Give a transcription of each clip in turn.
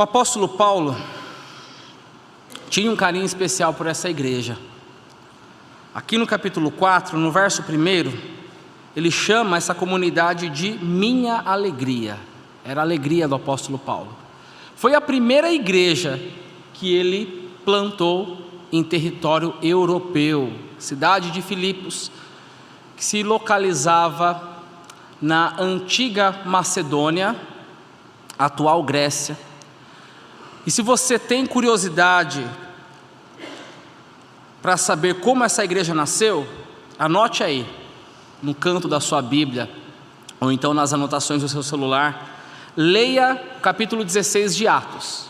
O apóstolo Paulo tinha um carinho especial por essa igreja. Aqui no capítulo 4, no verso 1, ele chama essa comunidade de minha alegria. Era a alegria do apóstolo Paulo. Foi a primeira igreja que ele plantou em território europeu, cidade de Filipos, que se localizava na antiga Macedônia, atual Grécia. E se você tem curiosidade para saber como essa igreja nasceu, anote aí, no canto da sua Bíblia, ou então nas anotações do seu celular, leia o capítulo 16 de Atos.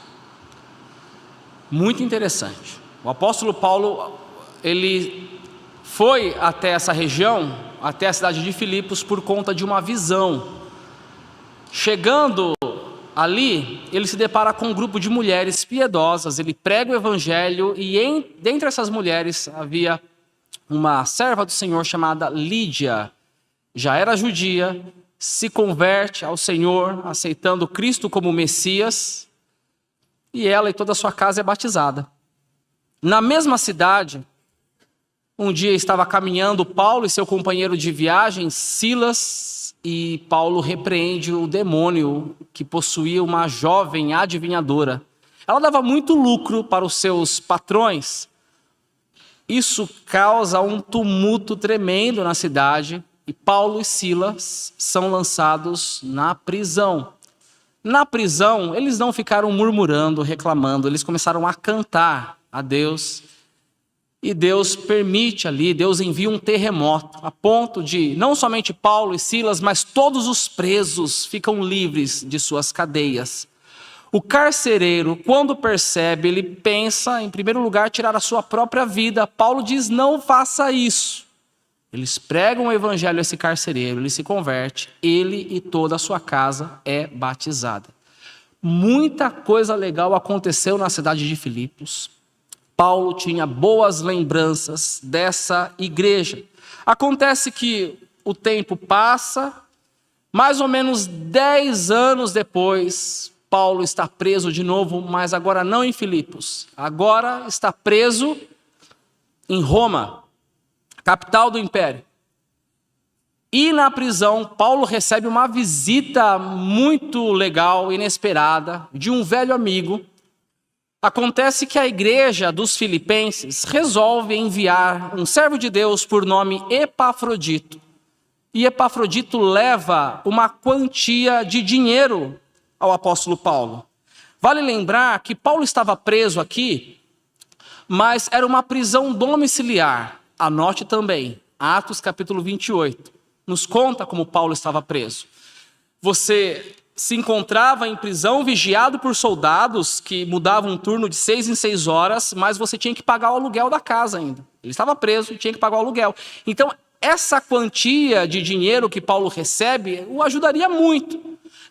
Muito interessante. O apóstolo Paulo, ele foi até essa região, até a cidade de Filipos, por conta de uma visão. Chegando ali, ele se depara com um grupo de mulheres piedosas, ele prega o evangelho e dentre essas mulheres havia uma serva do Senhor chamada Lídia. Já era judia, se converte ao Senhor, aceitando Cristo como Messias, e ela e toda a sua casa é batizada. Na mesma cidade, um dia estava caminhando Paulo e seu companheiro de viagem, Silas, e Paulo repreende o demônio que possuía uma jovem adivinhadora. Ela dava muito lucro para os seus patrões. Isso causa um tumulto tremendo na cidade e Paulo e Silas são lançados na prisão. Na prisão, eles não ficaram murmurando, reclamando, eles começaram a cantar a Deus. E Deus permite ali, Deus envia um terremoto, a ponto de não somente Paulo e Silas, mas todos os presos ficam livres de suas cadeias. O carcereiro, quando percebe, ele pensa, em primeiro lugar, tirar a sua própria vida. Paulo diz, não faça isso. Eles pregam o evangelho a esse carcereiro, ele se converte, ele e toda a sua casa é batizada. Muita coisa legal aconteceu na cidade de Filipos. Paulo tinha boas lembranças dessa igreja. Acontece que o tempo passa, mais ou menos 10 anos depois, Paulo está preso de novo, mas agora não em Filipos. Agora está preso em Roma, capital do império. E na prisão, Paulo recebe uma visita muito legal, inesperada, de um velho amigo. Acontece que a igreja dos filipenses resolve enviar um servo de Deus por nome Epafrodito. E Epafrodito leva uma quantia de dinheiro ao apóstolo Paulo. Vale lembrar que Paulo estava preso aqui, mas era uma prisão domiciliar. Anote também, Atos capítulo 28. Nos conta como Paulo estava preso. Você se encontrava em prisão, vigiado por soldados que mudavam um turno de 6 em 6 horas, mas você tinha que pagar o aluguel da casa ainda. Ele estava preso e tinha que pagar o aluguel. Então, essa quantia de dinheiro que Paulo recebe o ajudaria muito.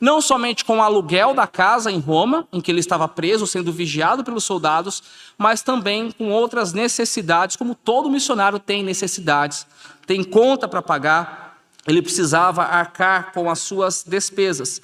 Não somente com o aluguel da casa em Roma, em que ele estava preso, sendo vigiado pelos soldados, mas também com outras necessidades, como todo missionário tem necessidades, tem conta para pagar, ele precisava arcar com as suas despesas.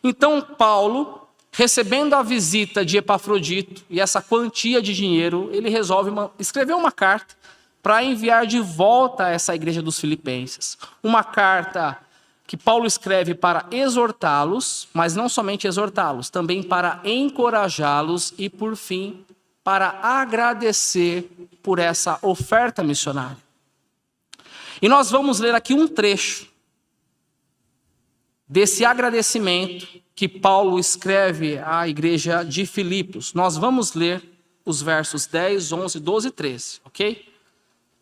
Então Paulo, recebendo a visita de Epafrodito e essa quantia de dinheiro, ele resolve escrever uma carta para enviar de volta a essa igreja dos filipenses. Uma carta que Paulo escreve para exortá-los, mas não somente exortá-los, também para encorajá-los e, por fim, para agradecer por essa oferta missionária. E nós vamos ler aqui um trecho desse agradecimento que Paulo escreve à igreja de Filipos. Nós vamos ler os versos 10, 11, 12 e 13, ok?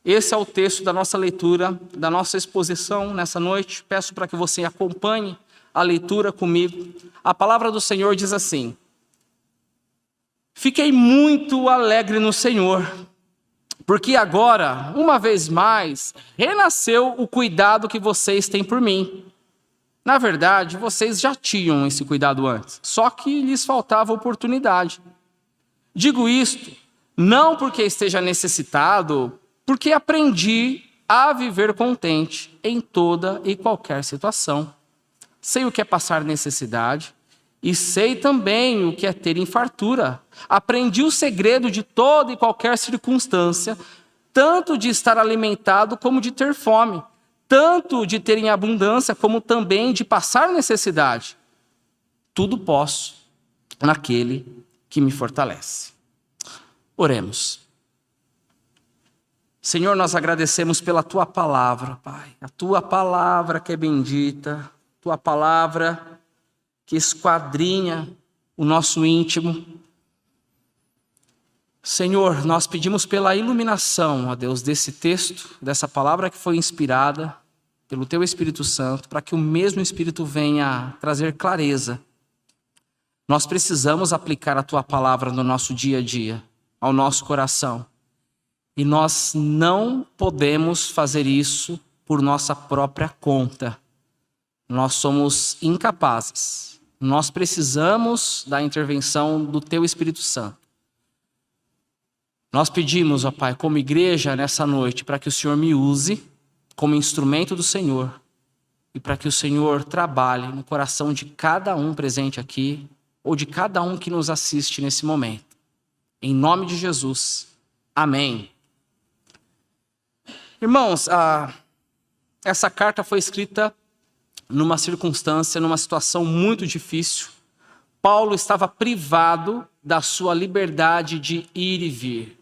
Esse é o texto da nossa leitura, da nossa exposição nessa noite. Peço para que você acompanhe a leitura comigo. A palavra do Senhor diz assim: Fiquei muito alegre no Senhor, porque agora, uma vez mais, renasceu o cuidado que vocês têm por mim. Na verdade, vocês já tinham esse cuidado antes, só que lhes faltava oportunidade. Digo isto, não porque esteja necessitado, porque aprendi a viver contente em toda e qualquer situação. Sei o que é passar necessidade e sei também o que é ter em fartura. Aprendi o segredo de toda e qualquer circunstância, tanto de estar alimentado como de ter fome, tanto de ter em abundância como também de passar necessidade. Tudo posso naquele que me fortalece. Oremos. Senhor, nós agradecemos pela Tua palavra, Pai. A Tua palavra que é bendita, Tua palavra que esquadrinha o nosso íntimo. Senhor, nós pedimos pela iluminação, ó Deus, desse texto, dessa palavra que foi inspirada pelo Teu Espírito Santo, para que o mesmo Espírito venha trazer clareza. Nós precisamos aplicar a Tua palavra no nosso dia a dia, ao nosso coração. E nós não podemos fazer isso por nossa própria conta. Nós somos incapazes. Nós precisamos da intervenção do Teu Espírito Santo. Nós pedimos, ó Pai, como igreja nessa noite, para que o Senhor me use como instrumento do Senhor e para que o Senhor trabalhe no coração de cada um presente aqui ou de cada um que nos assiste nesse momento. Em nome de Jesus. Amém. Irmãos, essa carta foi escrita numa circunstância, numa situação muito difícil. Paulo estava privado da sua liberdade de ir e vir.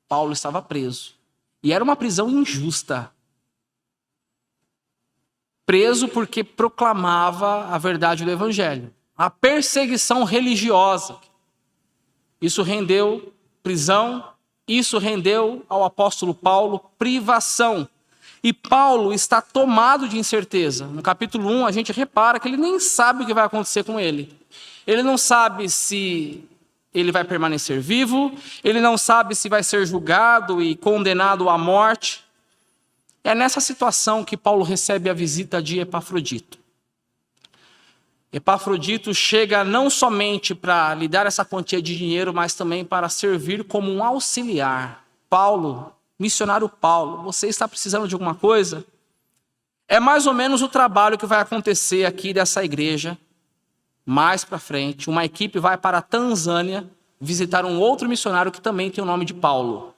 Paulo estava preso. E era uma prisão injusta. Preso porque proclamava a verdade do Evangelho. A perseguição religiosa. Isso rendeu prisão, isso rendeu ao apóstolo Paulo privação. E Paulo está tomado de incerteza. No capítulo 1, a gente repara que ele nem sabe o que vai acontecer com ele. Ele não sabe se ele vai permanecer vivo, ele não sabe se vai ser julgado e condenado à morte. É nessa situação que Paulo recebe a visita de Epafrodito. Epafrodito chega não somente para lhe dar essa quantia de dinheiro, mas também para servir como um auxiliar. Paulo, missionário Paulo, você está precisando de alguma coisa? É mais ou menos o trabalho que vai acontecer aqui dessa igreja. Mais para frente, uma equipe vai para a Tanzânia visitar um outro missionário que também tem o nome de Paulo.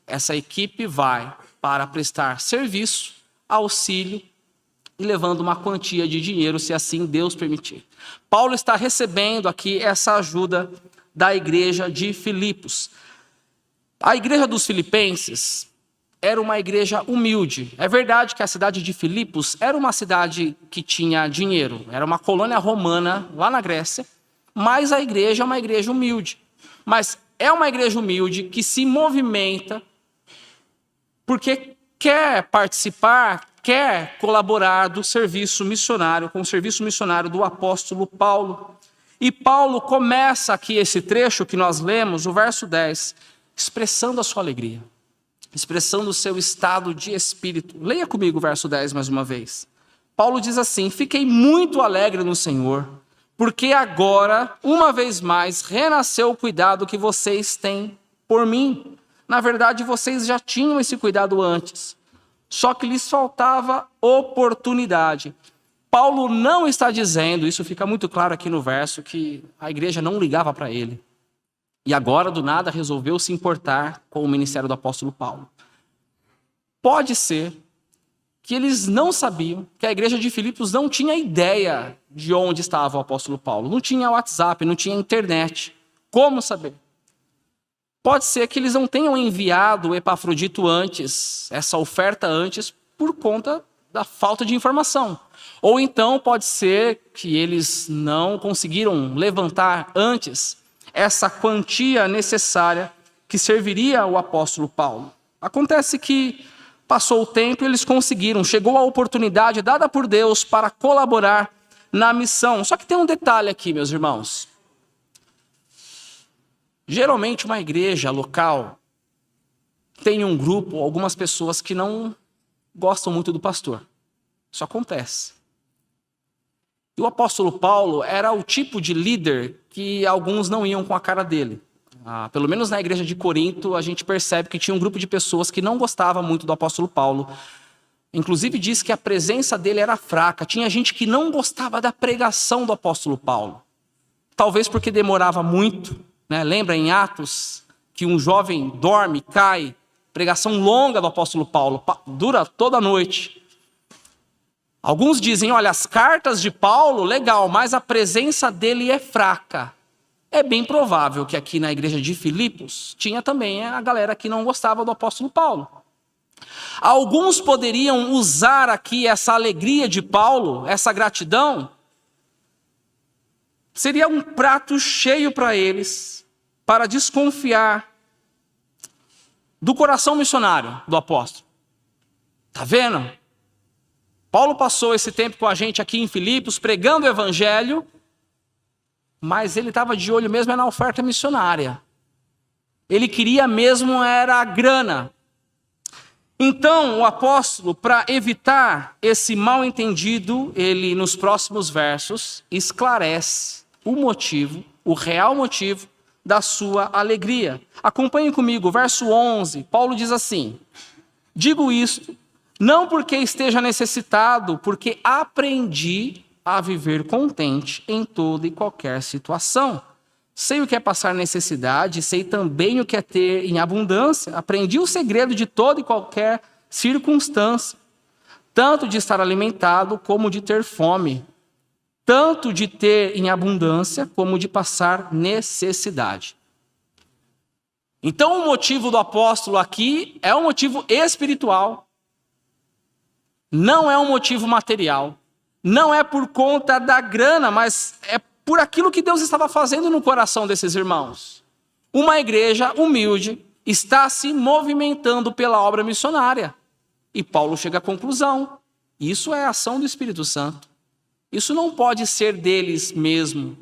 Essa equipe vai para prestar serviço, auxílio e levando uma quantia de dinheiro, se assim Deus permitir. Paulo está recebendo aqui essa ajuda da igreja de Filipos. A igreja dos filipenses era uma igreja humilde. É verdade que a cidade de Filipos era uma cidade que tinha dinheiro, era uma colônia romana lá na Grécia, mas a igreja é uma igreja humilde. Mas é uma igreja humilde que se movimenta porque quer participar, quer colaborar do serviço missionário, com o serviço missionário do apóstolo Paulo. E Paulo começa aqui esse trecho que nós lemos, o verso 10, expressando a sua alegria, expressando o seu estado de espírito. Leia comigo o verso 10 mais uma vez. Paulo diz assim: fiquei muito alegre no Senhor, porque agora, uma vez mais, renasceu o cuidado que vocês têm por mim. Na verdade, vocês já tinham esse cuidado antes, só que lhes faltava oportunidade. Paulo não está dizendo, isso fica muito claro aqui no verso, que a igreja não ligava para ele. E agora, do nada, resolveu se importar com o ministério do apóstolo Paulo. Pode ser que eles não sabiam, que a igreja de Filipos não tinha ideia de onde estava o apóstolo Paulo. Não tinha WhatsApp, não tinha internet. Como saber? Pode ser que eles não tenham enviado o Epafrodito antes, essa oferta antes, por conta da falta de informação. Ou então pode ser que eles não conseguiram levantar antes essa quantia necessária que serviria ao apóstolo Paulo. Acontece que passou o tempo e eles conseguiram, chegou a oportunidade dada por Deus para colaborar na missão. Só que tem um detalhe aqui, meus irmãos. Geralmente uma igreja local tem um grupo, algumas pessoas que não gostam muito do pastor. Isso acontece. E o apóstolo Paulo era o tipo de líder que alguns não iam com a cara dele. Pelo menos na igreja de Corinto, a gente percebe que tinha um grupo de pessoas que não gostava muito do apóstolo Paulo. Inclusive diz que a presença dele era fraca. Tinha gente que não gostava da pregação do apóstolo Paulo. talvez porque demorava muito, né? Lembra em Atos que um jovem dorme, cai, pregação longa do apóstolo Paulo, dura toda a noite. Alguns dizem, olha, as cartas de Paulo, legal, mas a presença dele é fraca. É bem provável que aqui na igreja de Filipos tinha também a galera que não gostava do apóstolo Paulo. Alguns poderiam usar aqui essa alegria de Paulo, essa gratidão, seria um prato cheio para eles, para desconfiar do coração missionário do apóstolo. Tá vendo? Paulo passou esse tempo com a gente aqui em Filipos, pregando o evangelho, mas ele estava de olho mesmo na oferta missionária. Ele queria mesmo era a grana. Então, o apóstolo, para evitar esse mal-entendido, ele, nos próximos versos, esclarece o motivo, o real motivo da sua alegria. Acompanhem comigo, verso 11, Paulo diz assim: digo isto, não porque esteja necessitado, porque aprendi a viver contente em toda e qualquer situação. Sei o que é passar necessidade, sei também o que é ter em abundância. Aprendi o segredo de toda e qualquer circunstância, tanto de estar alimentado como de ter fome, tanto de ter em abundância como de passar necessidade. Então o motivo do apóstolo aqui é um motivo espiritual, não é um motivo material, não é por conta da grana, mas é por aquilo que Deus estava fazendo no coração desses irmãos. Uma igreja humilde está se movimentando pela obra missionária. E Paulo chega à conclusão: isso é a ação do Espírito Santo. Isso não pode ser deles mesmo.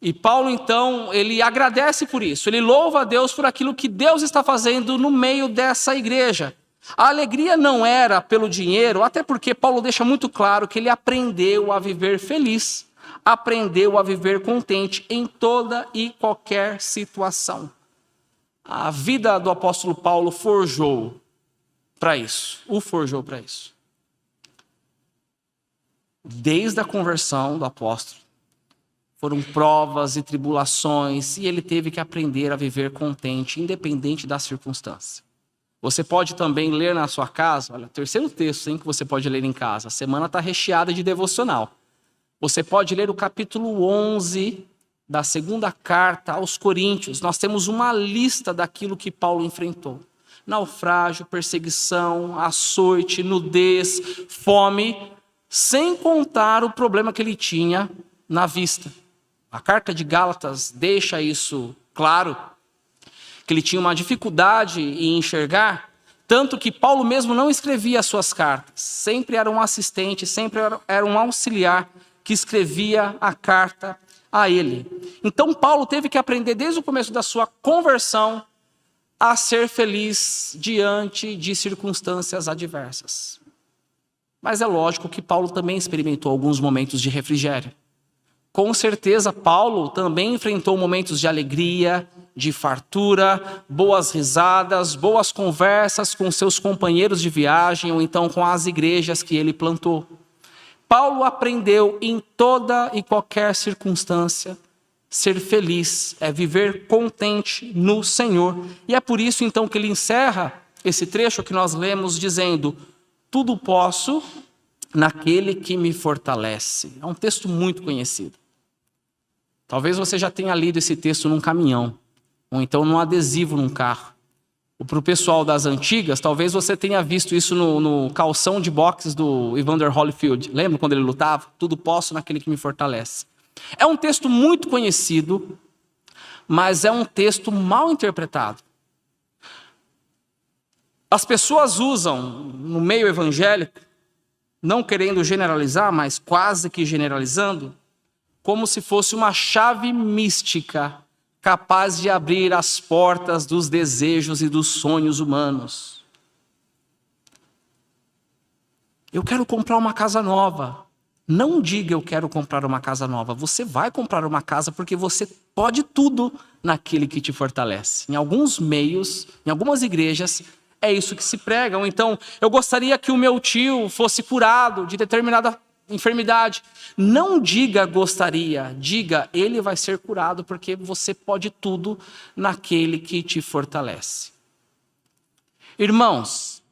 E Paulo, então, ele agradece por isso. Ele louva a Deus por aquilo que Deus está fazendo no meio dessa igreja. A alegria não era pelo dinheiro, até porque Paulo deixa muito claro que ele aprendeu a viver feliz, aprendeu a viver contente em toda e qualquer situação. A vida do apóstolo Paulo forjou para isso, o forjou para isso. Desde a conversão do apóstolo, foram provas e tribulações, e ele teve que aprender a viver contente, independente da circunstância. Você pode também ler na sua casa, olha, terceiro texto que você pode ler em casa, a semana está recheada de devocional. Você pode ler o capítulo 11 da segunda carta aos Coríntios. Nós temos uma lista daquilo que Paulo enfrentou: naufrágio, perseguição, açoite, nudez, fome, sem contar o problema que ele tinha na vista. A carta de Gálatas deixa isso claro, que ele tinha uma dificuldade em enxergar, tanto que Paulo mesmo não escrevia as suas cartas. Sempre era um assistente, sempre era um auxiliar que escrevia a carta a ele. Então Paulo teve que aprender desde o começo da sua conversão a ser feliz diante de circunstâncias adversas. Mas é lógico que Paulo também experimentou alguns momentos de refrigério. Com certeza Paulo também enfrentou momentos de alegria, de fartura, boas risadas, boas conversas com seus companheiros de viagem ou então com as igrejas que ele plantou. Paulo aprendeu em toda e qualquer circunstância ser feliz, é viver contente no Senhor. E é por isso então que ele encerra esse trecho que nós lemos dizendo: tudo posso naquele que me fortalece. É um texto muito conhecido. Talvez você já tenha lido esse texto num caminhão, ou então num adesivo num carro. Para o pessoal das antigas, talvez você tenha visto isso no calção de boxe do Evander Holyfield. Lembra quando ele lutava? Tudo posso naquele que me fortalece. É um texto muito conhecido, mas é um texto mal interpretado. As pessoas usam no meio evangélico, não querendo generalizar, mas quase que generalizando, como se fosse uma chave mística capaz de abrir as portas dos desejos e dos sonhos humanos. Eu quero comprar uma casa nova. Não diga eu quero comprar uma casa nova. Você vai comprar uma casa porque você pode tudo naquele que te fortalece. Em alguns meios, em algumas igrejas, é isso que se prega. Ou então, eu gostaria que o meu tio fosse curado de determinada enfermidade. Não diga gostaria, diga ele vai ser curado, porque você pode tudo naquele que te fortalece. Irmãos,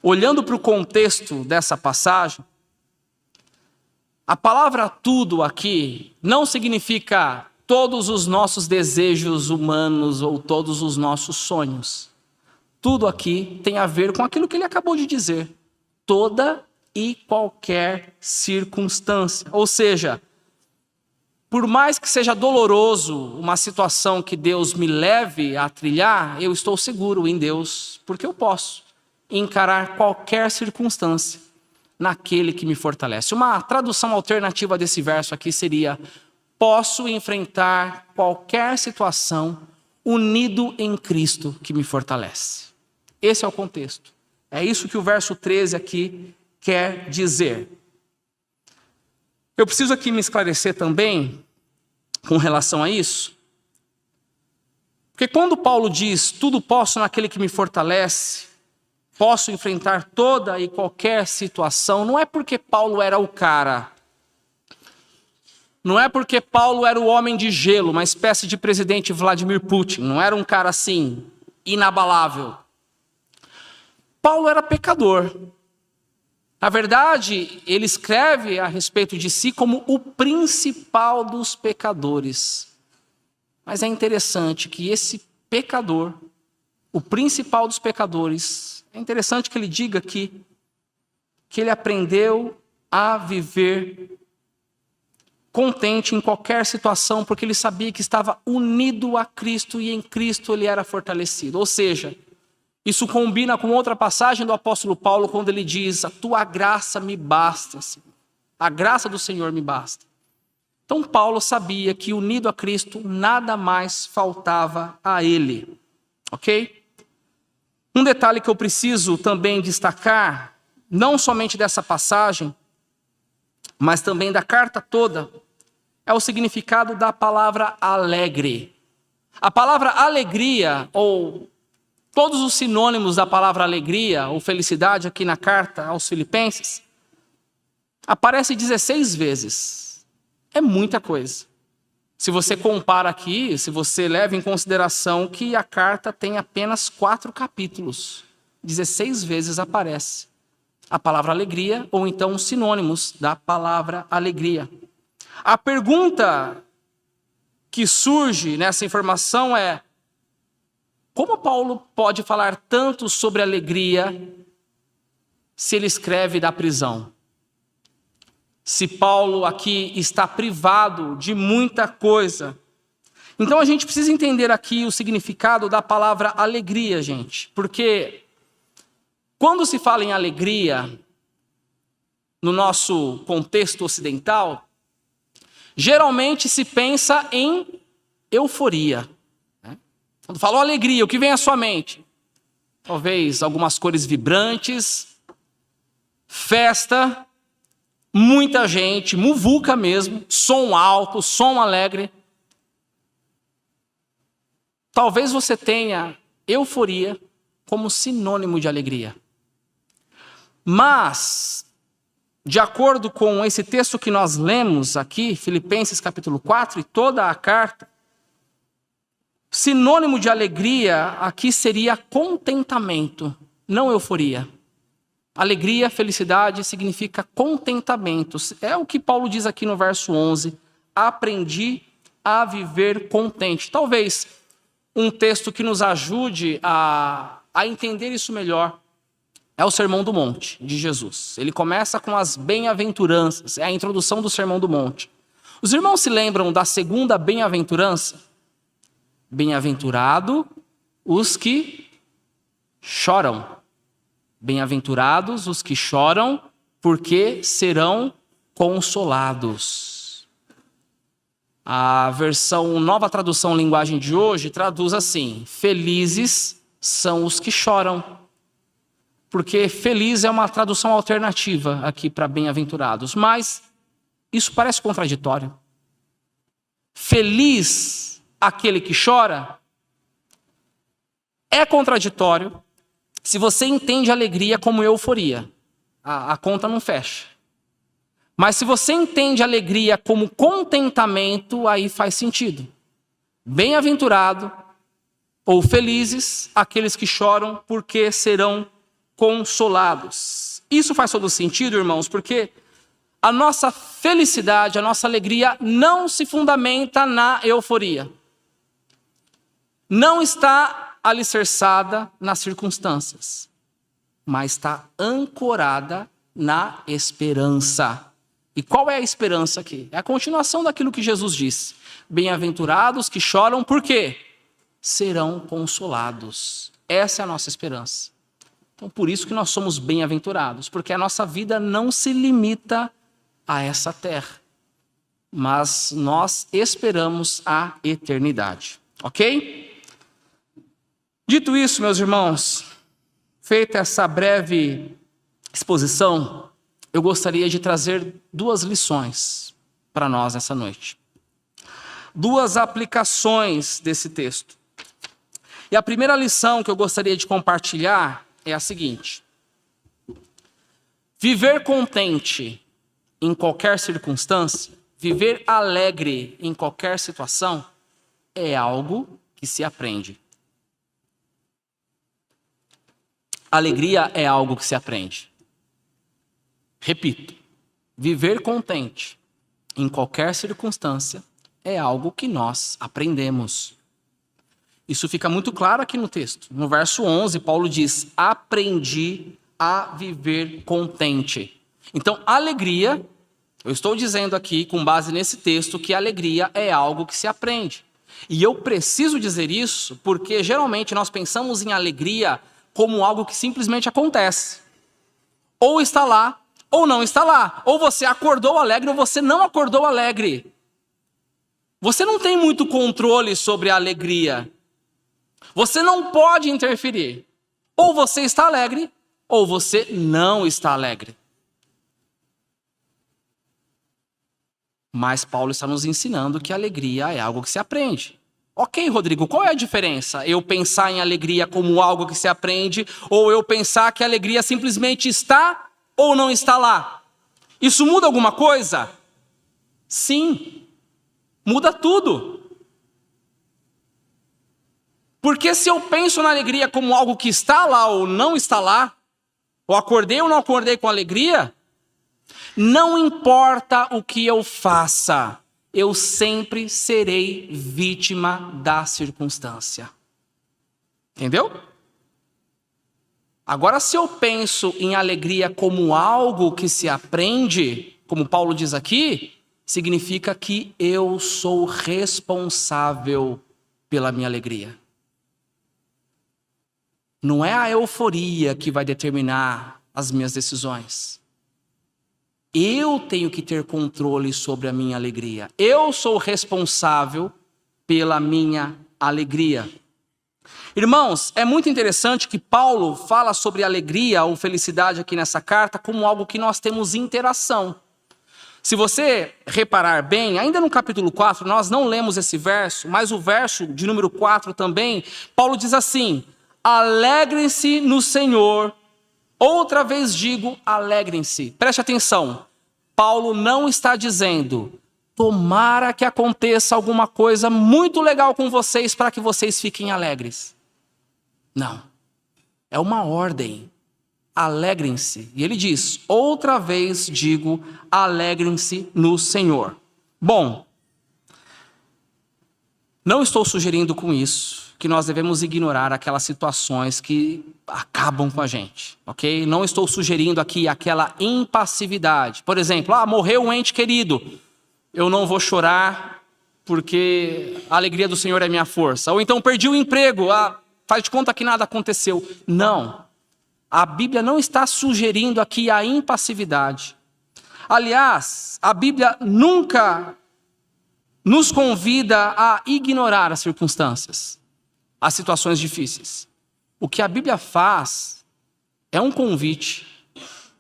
olhando para o contexto dessa passagem, a palavra tudo aqui não significa todos os nossos desejos humanos ou todos os nossos sonhos. Tudo aqui tem a ver com aquilo que ele acabou de dizer. Toda e qualquer circunstância. Ou seja, por mais que seja doloroso uma situação que Deus me leve a trilhar, eu estou seguro em Deus, porque eu posso encarar qualquer circunstância naquele que me fortalece. Uma tradução alternativa desse verso aqui seria: posso enfrentar qualquer situação unido em Cristo que me fortalece. Esse é o contexto. É isso que o verso 13 aqui quer dizer. Eu preciso aqui me esclarecer também com relação a isso, porque quando Paulo diz tudo posso naquele que me fortalece, posso enfrentar toda e qualquer situação, não é porque Paulo era o cara, não é porque Paulo era o homem de gelo, uma espécie de presidente Vladimir Putin, não era um cara assim, inabalável. Paulo era pecador. Na verdade, ele escreve a respeito de si como o principal dos pecadores. Mas é interessante que esse pecador, o principal dos pecadores, é interessante que ele diga aqui que ele aprendeu a viver contente em qualquer situação, porque ele sabia que estava unido a Cristo e em Cristo ele era fortalecido. Ou seja, isso combina com outra passagem do apóstolo Paulo, quando ele diz: a tua graça me basta, Senhor. A graça do Senhor me basta. Então Paulo sabia que unido a Cristo, nada mais faltava a ele. Ok? Um detalhe que eu preciso também destacar, não somente dessa passagem, mas também da carta toda, é o significado da palavra alegre. A palavra alegria, ou todos os sinônimos da palavra alegria ou felicidade aqui na carta aos Filipenses, aparece 16 vezes. É muita coisa. Se você compara aqui, se você leva em consideração que a carta tem apenas 4 capítulos, 16 vezes aparece a palavra alegria, ou então os sinônimos da palavra alegria. A pergunta que surge nessa informação é: como Paulo pode falar tanto sobre alegria se ele escreve da prisão? Se Paulo aqui está privado de muita coisa. Então a gente precisa entender aqui o significado da palavra alegria, gente. Porque quando se fala em alegria, no nosso contexto ocidental, geralmente se pensa em euforia. Quando falou alegria, o que vem à sua mente? Talvez algumas cores vibrantes, festa, muita gente, muvuca mesmo, som alto, som alegre. Talvez você tenha euforia como sinônimo de alegria. Mas, de acordo com esse texto que nós lemos aqui, Filipenses capítulo 4 e toda a carta, sinônimo de alegria aqui seria contentamento, não euforia. Alegria, felicidade significa contentamento. É o que Paulo diz aqui no verso 11. Aprendi a viver contente. Talvez um texto que nos ajude a entender isso melhor é o Sermão do Monte, de Jesus. Ele começa com as bem-aventuranças, é a introdução do Sermão do Monte. Os irmãos se lembram da segunda bem-aventurança? Bem-aventurado os que choram. Bem-aventurados os que choram, porque serão consolados. A versão Nova Tradução Linguagem de hoje traduz assim: felizes são os que choram. Porque feliz é uma tradução alternativa aqui para bem-aventurados. Mas isso parece contraditório. Feliz aquele que chora é contraditório se você entende alegria como euforia. A conta não fecha. Mas se você entende alegria como contentamento, aí faz sentido. Bem-aventurado ou felizes aqueles que choram, porque serão consolados. Isso faz todo sentido, irmãos, porque a nossa felicidade, a nossa alegria não se fundamenta na euforia. Não está alicerçada nas circunstâncias, mas está ancorada na esperança. E qual é a esperança aqui? É a continuação daquilo que Jesus disse. Bem-aventurados que choram, por quê? Serão consolados. Essa é a nossa esperança. Então, por isso que nós somos bem-aventurados, porque a nossa vida não se limita a essa terra, mas nós esperamos a eternidade. Ok? Dito isso, meus irmãos, feita essa breve exposição, eu gostaria de trazer 2 lições para nós nessa noite. 2 aplicações desse texto. E a primeira lição que eu gostaria de compartilhar é a seguinte: viver contente em qualquer circunstância, viver alegre em qualquer situação, é algo que se aprende. Alegria é algo que se aprende. Repito, viver contente em qualquer circunstância é algo que nós aprendemos. Isso fica muito claro aqui no texto. No verso 11, Paulo diz: aprendi a viver contente. Então, alegria, eu estou dizendo aqui, com base nesse texto, que alegria é algo que se aprende. E eu preciso dizer isso porque, geralmente, nós pensamos em alegria como algo que simplesmente acontece. Ou está lá, ou não está lá. Ou você acordou alegre, ou você não acordou alegre. Você não tem muito controle sobre a alegria. Você não pode interferir. Ou você está alegre, ou você não está alegre. Mas Paulo está nos ensinando que a alegria é algo que se aprende. Ok, Rodrigo, qual é a diferença? Eu pensar em alegria como algo que se aprende, ou eu pensar que a alegria simplesmente está ou não está lá? Isso muda alguma coisa? Sim, muda tudo. Porque se eu penso na alegria como algo que está lá ou não está lá, ou acordei ou não acordei com alegria, não importa o que eu faça, eu sempre serei vítima da circunstância. Entendeu? Agora, se eu penso em alegria como algo que se aprende, como Paulo diz aqui, significa que eu sou responsável pela minha alegria. Não é a euforia que vai determinar as minhas decisões. Eu tenho que ter controle sobre a minha alegria. Eu sou responsável pela minha alegria. Irmãos, é muito interessante que Paulo fala sobre alegria ou felicidade aqui nessa carta como algo que nós temos interação. Se você reparar bem, ainda no capítulo 4, nós não lemos esse verso, mas o verso de número 4 também, Paulo diz assim: alegrem-se no Senhor. Outra vez digo, alegrem-se. Preste atenção. Paulo não está dizendo, tomara que aconteça alguma coisa muito legal com vocês para que vocês fiquem alegres. Não. É uma ordem. Alegrem-se. E ele diz, outra vez digo, alegrem-se no Senhor. Bom, não estou sugerindo com isso que nós devemos ignorar aquelas situações que acabam com a gente, ok? Não estou sugerindo aqui aquela impassividade. Por exemplo, morreu um ente querido, eu não vou chorar porque a alegria do Senhor é minha força. Ou então perdi o emprego, faz de conta que nada aconteceu. Não, a Bíblia não está sugerindo aqui a impassividade. Aliás, a Bíblia nunca nos convida a ignorar as circunstâncias, as situações difíceis. O que a Bíblia faz é um convite,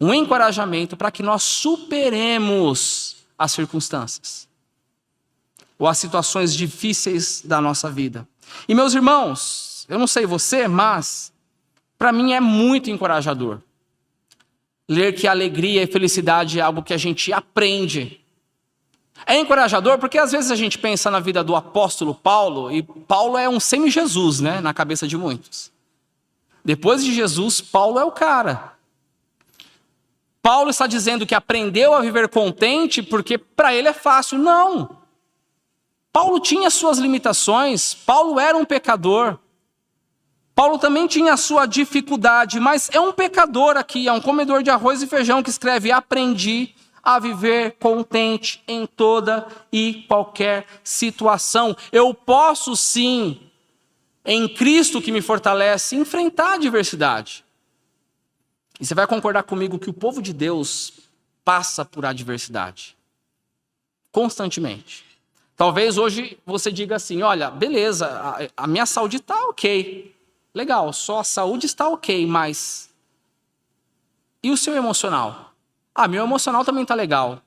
um encorajamento para que nós superemos as circunstâncias ou as situações difíceis da nossa vida. E meus irmãos, eu não sei você, mas para mim é muito encorajador ler que alegria e felicidade é algo que a gente aprende. É encorajador porque às vezes a gente pensa na vida do apóstolo Paulo, e Paulo é um semi-Jesus, né, na cabeça de muitos. Depois de Jesus, Paulo é o cara. Paulo está dizendo que aprendeu a viver contente porque para ele é fácil. Não. Paulo tinha suas limitações, Paulo era um pecador. Paulo também tinha a sua dificuldade, mas é um pecador aqui, é um comedor de arroz e feijão que escreve: aprendi a viver contente em toda e qualquer situação. Eu posso sim, em Cristo que me fortalece, enfrentar a adversidade. E você vai concordar comigo que o povo de Deus passa por adversidade constantemente. Talvez hoje você diga assim: olha, beleza, a minha saúde está ok. Legal, só a saúde está ok, mas e o seu emocional? Meu emocional também está legal.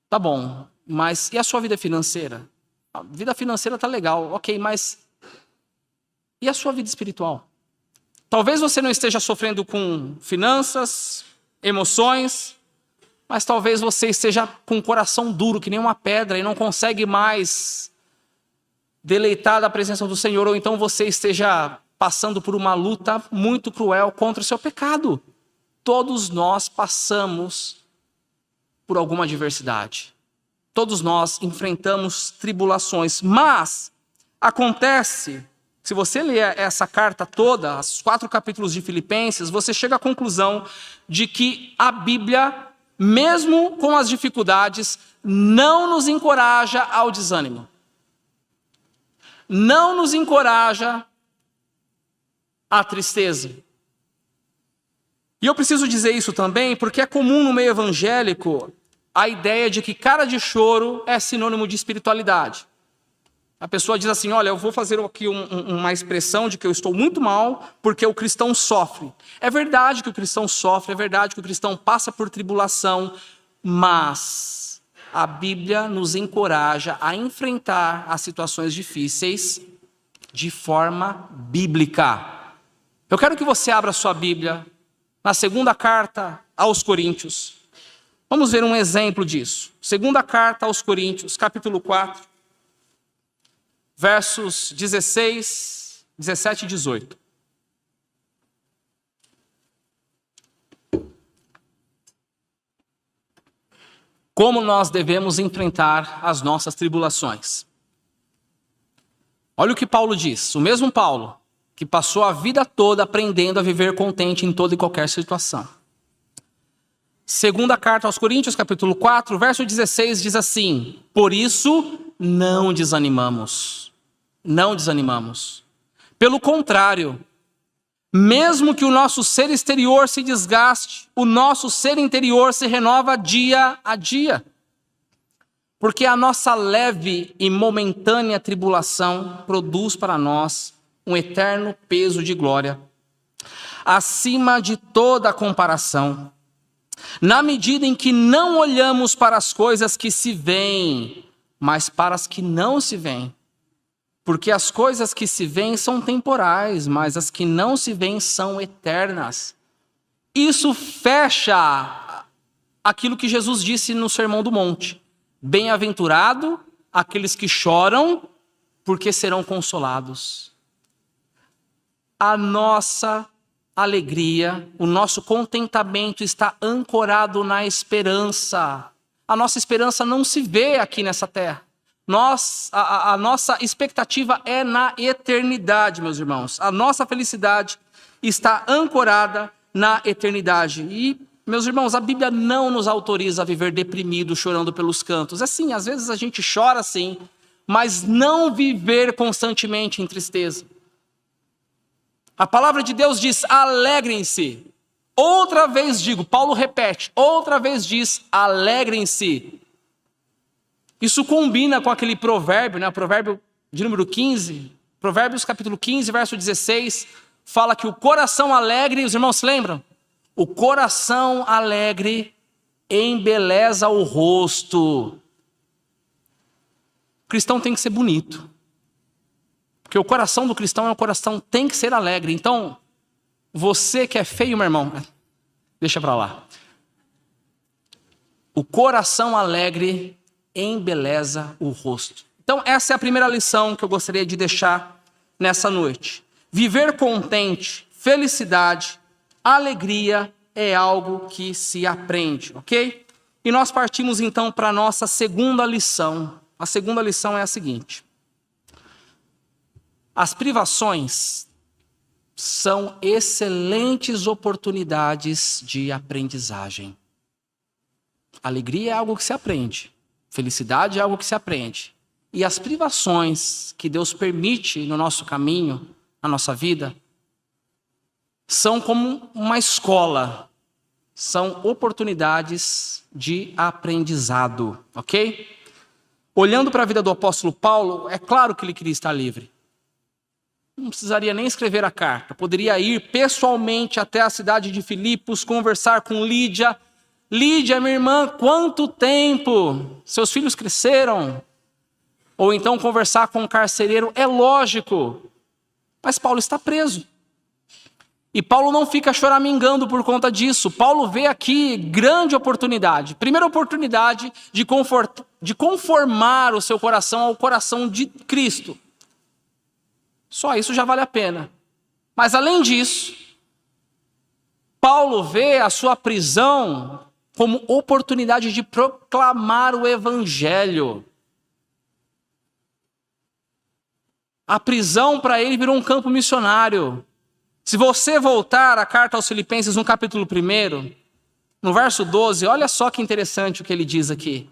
Tá bom, mas e a sua vida financeira? A vida financeira está legal, ok, mas e a sua vida espiritual? Talvez você não esteja sofrendo com finanças, emoções, mas talvez você esteja com o coração duro, que nem uma pedra, e não consegue mais deleitar da presença do Senhor, ou então você esteja passando por uma luta muito cruel contra o seu pecado. Todos nós passamos por alguma adversidade. Todos nós enfrentamos tribulações, mas acontece, se você ler essa carta toda, os 4 capítulos de Filipenses, você chega à conclusão de que a Bíblia, mesmo com as dificuldades, não nos encoraja ao desânimo. Não nos encoraja à tristeza. E eu preciso dizer isso também porque é comum no meio evangélico a ideia de que cara de choro é sinônimo de espiritualidade. A pessoa diz assim: olha, eu vou fazer aqui uma expressão de que eu estou muito mal porque o cristão sofre. É verdade que o cristão sofre, é verdade que o cristão passa por tribulação, mas a Bíblia nos encoraja a enfrentar as situações difíceis de forma bíblica. Eu quero que você abra sua Bíblia na segunda carta aos Coríntios. Vamos ver um exemplo disso. Segunda carta aos Coríntios, capítulo 4, versos 16, 17 e 18. Como nós devemos enfrentar as nossas tribulações. Olha o que Paulo diz, o mesmo Paulo, que passou a vida toda aprendendo a viver contente em toda e qualquer situação. Segunda carta aos Coríntios, capítulo 4, verso 16, diz assim: por isso não desanimamos. Não desanimamos. Pelo contrário, mesmo que o nosso ser exterior se desgaste, o nosso ser interior se renova dia a dia. Porque a nossa leve e momentânea tribulação produz para nós um eterno peso de glória, acima de toda comparação, na medida em que não olhamos para as coisas que se veem, mas para as que não se veem. Porque as coisas que se veem são temporais, mas as que não se veem são eternas. Isso fecha aquilo que Jesus disse no Sermão do Monte: bem-aventurado aqueles que choram, porque serão consolados. A nossa alegria, o nosso contentamento está ancorado na esperança. A nossa esperança não se vê aqui nessa terra. A nossa expectativa é na eternidade, meus irmãos. A nossa felicidade está ancorada na eternidade. E, meus irmãos, a Bíblia não nos autoriza a viver deprimido, chorando pelos cantos. Assim, às vezes a gente chora sim, mas não viver constantemente em tristeza. A palavra de Deus diz: alegrem-se. Outra vez digo, Paulo repete, outra vez diz: alegrem-se. Isso combina com aquele provérbio, né? Provérbio de número 15, Provérbios capítulo 15, verso 16, fala que o coração alegre, os irmãos se lembram? O coração alegre embeleza o rosto. O cristão tem que ser bonito. Porque o coração do cristão tem que ser alegre. Então, você que é feio, meu irmão, Deixa para lá. O coração alegre embeleza o rosto. Então, essa é a primeira lição que eu gostaria de deixar nessa noite. Viver contente, felicidade, alegria é algo que se aprende, ok? E nós partimos então para a nossa segunda lição. A segunda lição é a seguinte: as privações são excelentes oportunidades de aprendizagem. Alegria é algo que se aprende. Felicidade é algo que se aprende. E as privações que Deus permite no nosso caminho, na nossa vida, são como uma escola. São oportunidades de aprendizado, ok? Olhando para a vida do apóstolo Paulo, é claro que ele queria estar livre. Não precisaria nem escrever a carta. Poderia ir pessoalmente até a cidade de Filipos, conversar com Lídia. Lídia, minha irmã, quanto tempo? Seus filhos cresceram? Ou então conversar com um carcereiro, é lógico. Mas Paulo está preso. E Paulo não fica choramingando por conta disso. Paulo vê aqui grande oportunidade. Primeira oportunidade de conformar o seu coração ao coração de Cristo. Só isso já vale a pena. Mas além disso, Paulo vê a sua prisão como oportunidade de proclamar o evangelho. A prisão para ele virou um campo missionário. Se você voltar à carta aos Filipenses no capítulo 1, no verso 12, olha só que interessante o que ele diz aqui.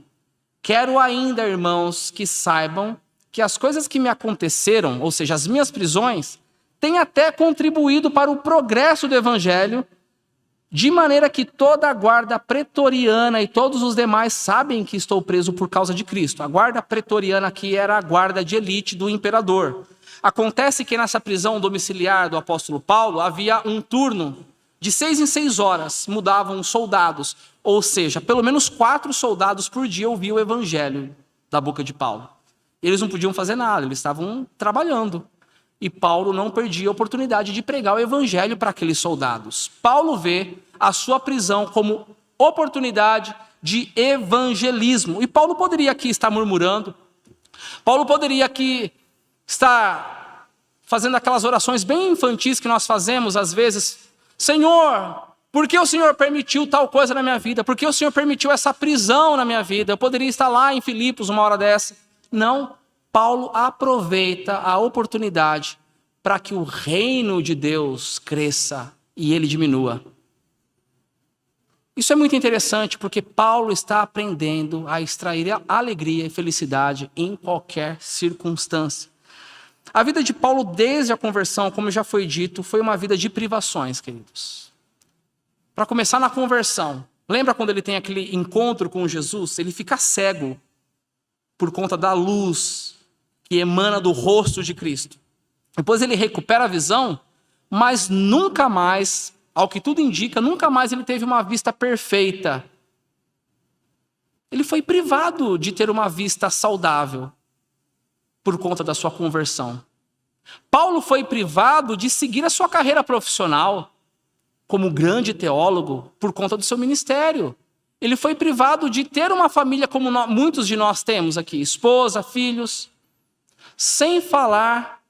Quero ainda, irmãos, que saibam que as coisas que me aconteceram, ou seja, as minhas prisões, têm até contribuído para o progresso do evangelho, de maneira que toda a guarda pretoriana e todos os demais sabem que estou preso por causa de Cristo. A guarda pretoriana aqui era a guarda de elite do imperador. Acontece que nessa prisão domiciliar do apóstolo Paulo havia um turno de 6 em 6 horas, mudavam os soldados. Ou seja, pelo menos 4 soldados por dia ouviam o evangelho da boca de Paulo. Eles não podiam fazer nada, eles estavam trabalhando. E Paulo não perdia a oportunidade de pregar o evangelho para aqueles soldados. Paulo vê a sua prisão como oportunidade de evangelismo. E Paulo poderia aqui estar murmurando. Paulo poderia aqui estar fazendo aquelas orações bem infantis que nós fazemos às vezes. Senhor, por que o Senhor permitiu tal coisa na minha vida? Por que o Senhor permitiu essa prisão na minha vida? Eu poderia estar lá em Filipos uma hora dessa. Não, Paulo aproveita a oportunidade para que o reino de Deus cresça e ele diminua. Isso é muito interessante porque Paulo está aprendendo a extrair alegria e felicidade em qualquer circunstância. A vida de Paulo desde a conversão, como já foi dito, foi uma vida de privações, queridos. Para começar na conversão, lembra quando ele tem aquele encontro com Jesus? Ele fica cego por conta da luz que emana do rosto de Cristo. Depois ele recupera a visão, mas nunca mais, ao que tudo indica, nunca mais ele teve uma vista perfeita. Ele foi privado de ter uma vista saudável por conta da sua conversão. Paulo foi privado de seguir a sua carreira profissional como grande teólogo por conta do seu ministério. Ele foi privado de ter uma família como muitos de nós temos aqui, esposa, filhos, sem falar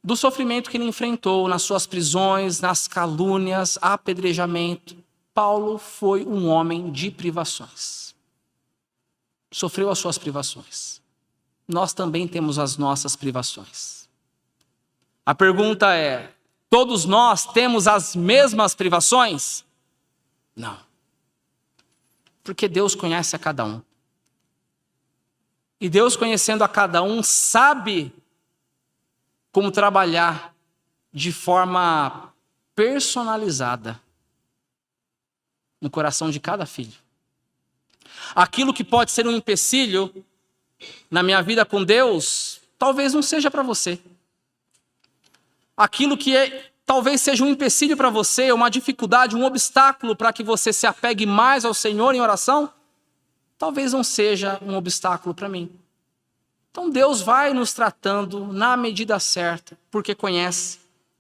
do sofrimento que ele enfrentou nas suas prisões, nas calúnias, apedrejamento. Paulo foi um homem de privações. Sofreu as suas privações. Nós também temos as nossas privações. A pergunta é, todos nós temos as mesmas privações? Não. Porque Deus conhece a cada um. E Deus, conhecendo a cada um, sabe como trabalhar de forma personalizada no coração de cada filho. Aquilo que pode ser um empecilho na minha vida com Deus, talvez não seja para você. Aquilo que talvez seja um empecilho para você, uma dificuldade, um obstáculo para que você se apegue mais ao Senhor em oração, talvez não seja um obstáculo para mim. Então Deus vai nos tratando na medida certa, porque conhece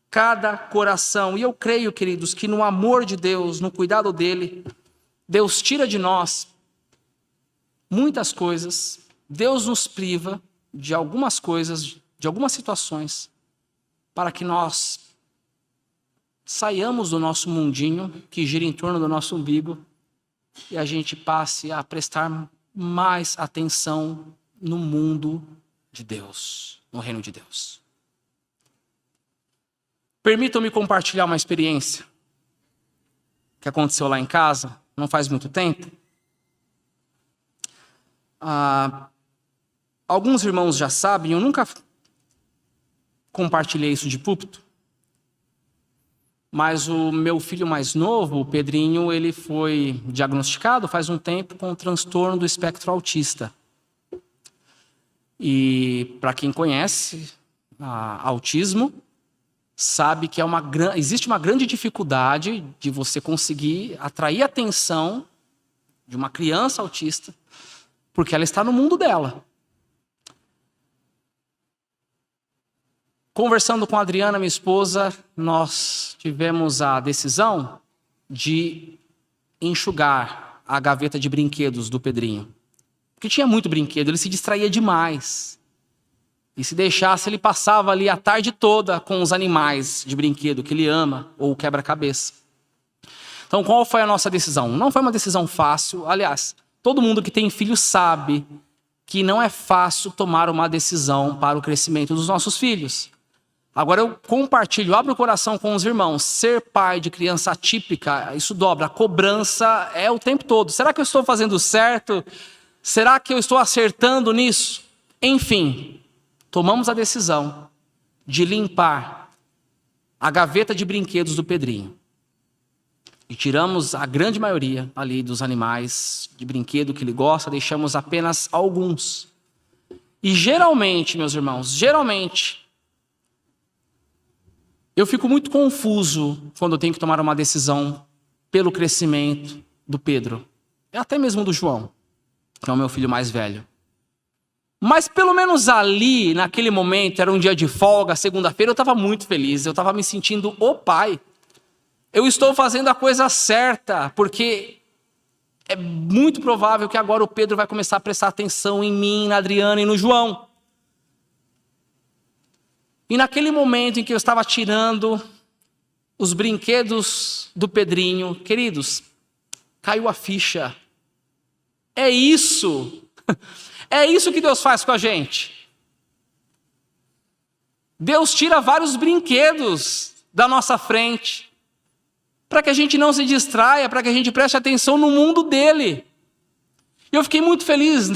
cada coração. E eu creio, queridos, que no amor de Deus, no cuidado dele, Deus tira de nós muitas coisas, Deus nos priva de algumas coisas, de algumas situações, para que nós saiamos do nosso mundinho, que gira em torno do nosso umbigo, e a gente passe a prestar mais atenção no mundo de Deus, no reino de Deus. Permitam-me compartilhar uma experiência que aconteceu lá em casa, não faz muito tempo. Alguns irmãos já sabem, eu nunca compartilhei isso de púlpito, mas o meu filho mais novo, o Pedrinho, ele foi diagnosticado faz um tempo com transtorno do espectro autista. E para quem conhece autismo, sabe que existe uma grande dificuldade de você conseguir atrair a atenção de uma criança autista, porque ela está no mundo dela. Conversando com a Adriana, minha esposa, nós tivemos a decisão de enxugar a gaveta de brinquedos do Pedrinho. Porque tinha muito brinquedo, ele se distraía demais. E se deixasse, ele passava ali a tarde toda com os animais de brinquedo que ele ama, ou quebra-cabeça. Então, qual foi a nossa decisão? Não foi uma decisão fácil. Aliás, todo mundo que tem filho sabe que não é fácil tomar uma decisão para o crescimento dos nossos filhos. Agora eu compartilho, abro o coração com os irmãos. Ser pai de criança atípica, isso dobra. A cobrança é o tempo todo. Será que eu estou fazendo certo? Será que eu estou acertando nisso? Enfim, tomamos a decisão de limpar a gaveta de brinquedos do Pedrinho. E tiramos a grande maioria ali dos animais de brinquedo que ele gosta, deixamos apenas alguns. E geralmente, meus irmãos, eu fico muito confuso quando eu tenho que tomar uma decisão pelo crescimento do Pedro. E até mesmo do João, que é o meu filho mais velho. Mas pelo menos ali, naquele momento, era um dia de folga, segunda-feira, eu estava muito feliz. Eu estava me sentindo o pai. Eu estou fazendo a coisa certa, porque é muito provável que agora o Pedro vai começar a prestar atenção em mim, na Adriana e no João. E naquele momento em que eu estava tirando os brinquedos do Pedrinho, queridos, caiu a ficha. É isso. É isso que Deus faz com a gente. Deus tira vários brinquedos da nossa frente, para que a gente não se distraia, para que a gente preste atenção no mundo dele. E eu fiquei muito feliz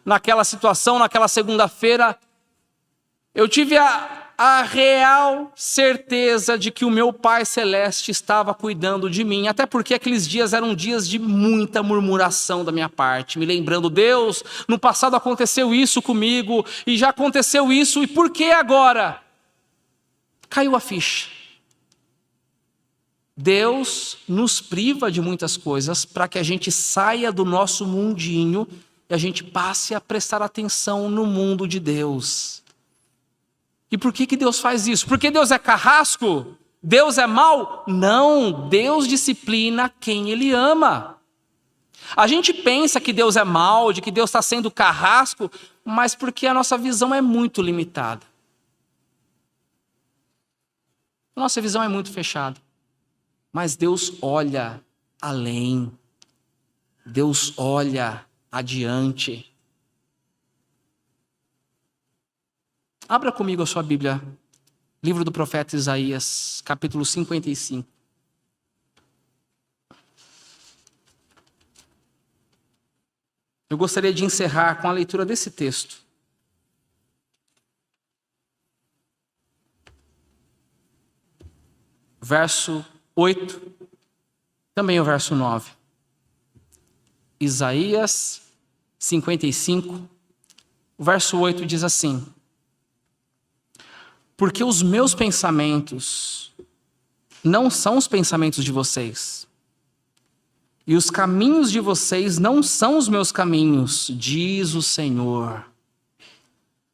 naquela situação, naquela segunda-feira. Eu tive a real certeza de que o meu Pai Celeste estava cuidando de mim, até porque aqueles dias eram dias de muita murmuração da minha parte, me lembrando, Deus, no passado aconteceu isso comigo, e já aconteceu isso, e por que agora? Caiu a ficha. Deus nos priva de muitas coisas para que a gente saia do nosso mundinho e a gente passe a prestar atenção no mundo de Deus. E por que Deus faz isso? Porque Deus é carrasco? Deus é mau? Não, Deus disciplina quem Ele ama. A gente pensa que Deus é mau, de que Deus está sendo carrasco, mas porque a nossa visão é muito limitada. Nossa visão é muito fechada. Mas Deus olha além. Deus olha adiante. Abra comigo a sua Bíblia, livro do profeta Isaías, capítulo 55. Eu gostaria de encerrar com a leitura desse texto. Verso 8, também o verso 9. Isaías 55, o verso 8 diz assim: porque os meus pensamentos não são os pensamentos de vocês, e os caminhos de vocês não são os meus caminhos, diz o Senhor.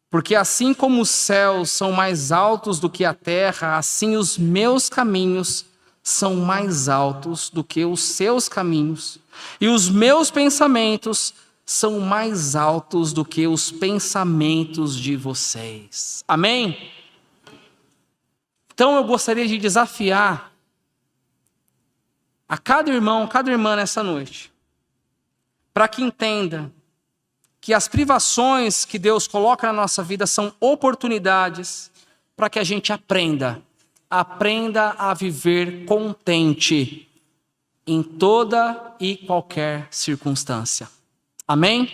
Porque assim como os céus são mais altos do que a terra, assim os meus caminhos são mais altos do que os seus caminhos, e os meus pensamentos são mais altos do que os pensamentos de vocês. Amém? Então eu gostaria de desafiar a cada irmão, cada irmã nessa noite, para que entenda que as privações que Deus coloca na nossa vida são oportunidades para que a gente aprenda a viver contente em toda e qualquer circunstância. Amém?